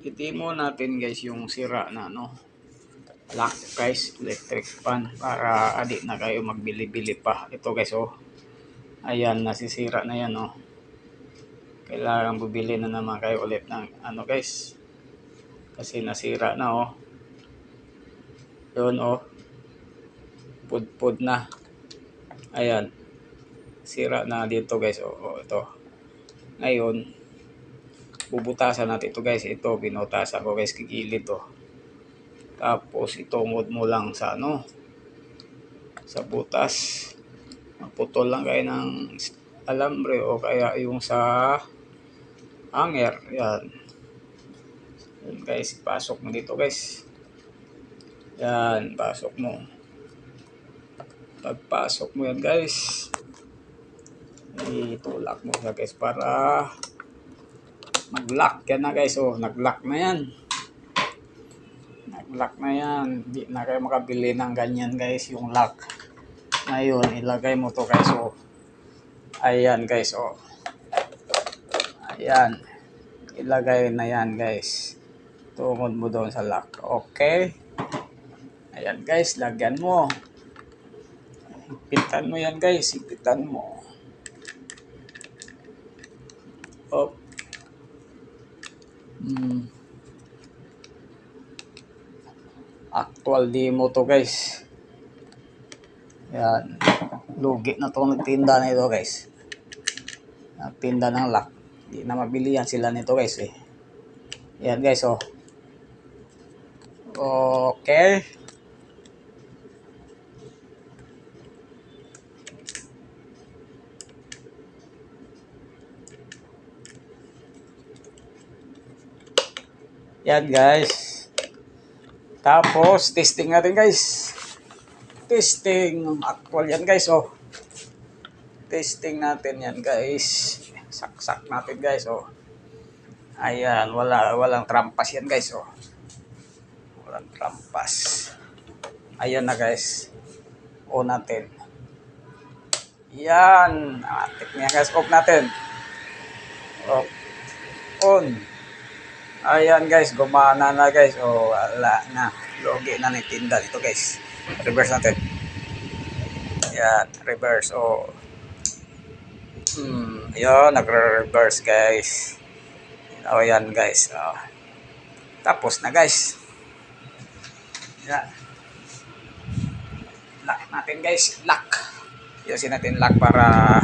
i-demo natin guys yung sira na lock guys, electric fan, para adi na kayo magbili-bili pa. Ito guys ayan, nasisira na yan kailangan bubili na naman kayo ulit ng guys, kasi nasira na yun pudpud na, ayan, sira na dito guys. Ito ngayon bubutasan natin ito guys. Ito binutasan ko guys, kigilid tapos itungod mo lang sa sa butas, maputol lang kayo ng alambre o kaya yung sa hanger. Yan guys, pasok mo dito guys. Yan, pasok mo. Pagpasok mo yan guys, itulak mo siya guys para mag-lock yan na guys. Nag-lock na yan. Nag-lock na yan. Hindi na kayo makabili ng ganyan guys, yung lock. Ngayon, ilagay mo to guys. Ayan guys. Ayan. Ilagay na yan guys. Tungod mo doon sa lock. Okay. Ayan guys, lagyan mo. Ipitan mo yan guys. Ipitan mo. Actual demo to guys. Yan, lugi na to nagtinda na ito guys. Nagtinda ng lock, hindi na mabili yan sila nito guys Yan guys okay. Yan guys. Tapos testing natin guys. Testing actual yan guys Testing natin yan guys. Saksak natin guys Ayan, walang trampas yan guys Walang trampas. Ayan na guys. On natin. Yan, atik niya guys. Off natin. On. Ayan guys, gumana na guys. Wala na. Logi na nagtinda dito guys. Reverse natin. Ayan, reverse. Yun, nagre-reverse guys. Ayan guys. Tapos na guys. Ayan. Lock natin guys. Lock. Yusin natin lock para